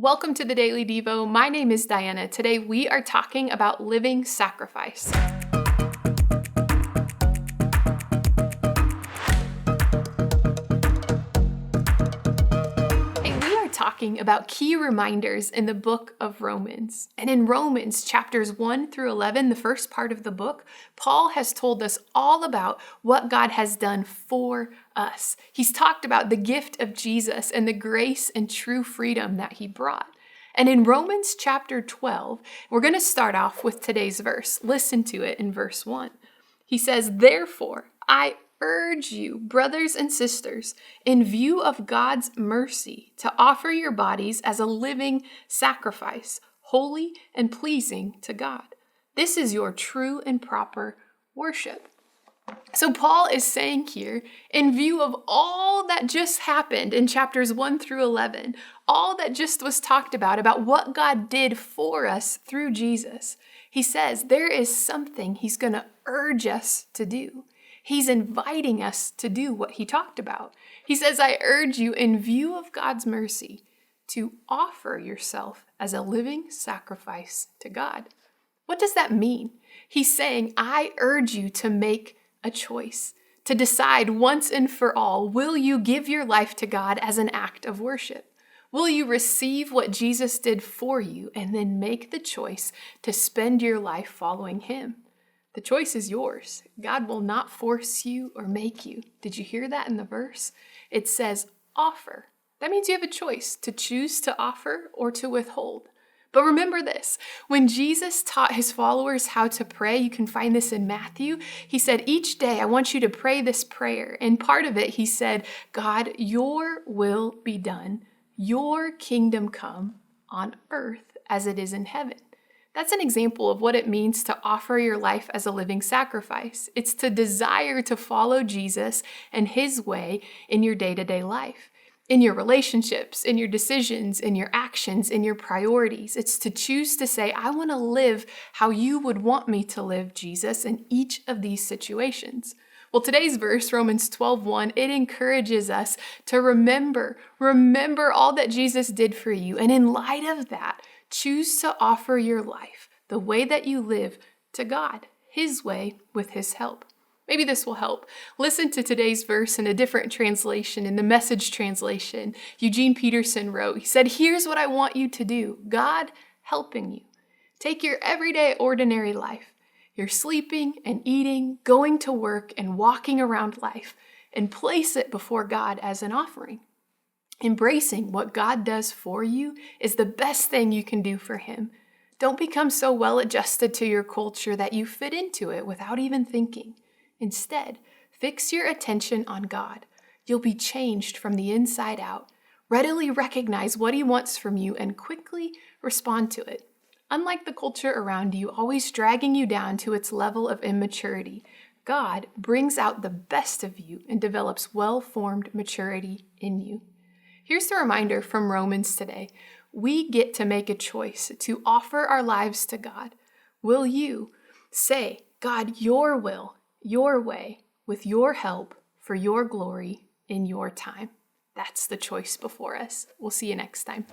Welcome to the Daily Devo. My name is Diana. Today we are talking about living sacrifice. We are talking about key reminders in the book of Romans. And in Romans chapters 1 through 11, the first part of the book, Paul has told us all about what God has done for us. He's talked about the gift of Jesus and the grace and true freedom that he brought. And in Romans chapter 12, we're going to start off with today's verse. Listen to it in verse 1. He says, "Therefore, I urge you, brothers and sisters, in view of God's mercy, to offer your bodies as a living sacrifice, holy and pleasing to God. This is your true and proper worship." So Paul is saying here, in view of all that just happened in chapters 1 through 11, all that just was talked about what God did for us through Jesus, he says there is something he's going to urge us to do. He's inviting us to do what he talked about. He says, I urge you, in view of God's mercy, to offer yourself as a living sacrifice to God. What does that mean? He's saying, I urge you to make a choice, to decide once and for all, will you give your life to God as an act of worship? Will you receive what Jesus did for you and then make the choice to spend your life following him? The choice is yours. God will not force you or make you. Did you hear that in the verse? It says offer. That means you have a choice to choose to offer or to withhold. But remember this, when Jesus taught his followers how to pray, you can find this in Matthew, he said, each day I want you to pray this prayer. And part of it, he said, God, your will be done, your kingdom come on earth as it is in heaven. That's an example of what it means to offer your life as a living sacrifice. It's to desire to follow Jesus and his way in your day-to-day life. In your relationships, in your decisions, in your actions, in your priorities. It's to choose to say, I want to live how you would want me to live, Jesus, in each of these situations. Well, today's verse, Romans 12:1, it encourages us to remember all that Jesus did for you. And in light of that, choose to offer your life, the way that you live, to God, his way, with his help. Maybe this will help. Listen to today's verse in a different translation, in the Message translation. Eugene Peterson wrote, he said, here's what I want you to do. God helping you. Take your everyday, ordinary life. You're sleeping and eating, going to work and walking around life, and place it before God as an offering. Embracing what God does for you is the best thing you can do for him. Don't become so well adjusted to your culture that you fit into it without even thinking. Instead, fix your attention on God. You'll be changed from the inside out. Readily recognize what he wants from you and quickly respond to it. Unlike the culture around you, always dragging you down to its level of immaturity, God brings out the best of you and develops well-formed maturity in you. Here's the reminder from Romans today. We get to make a choice to offer our lives to God. Will you say, God, your will, your way, with your help, for your glory, in your time? That's the choice before us. We'll see you next time.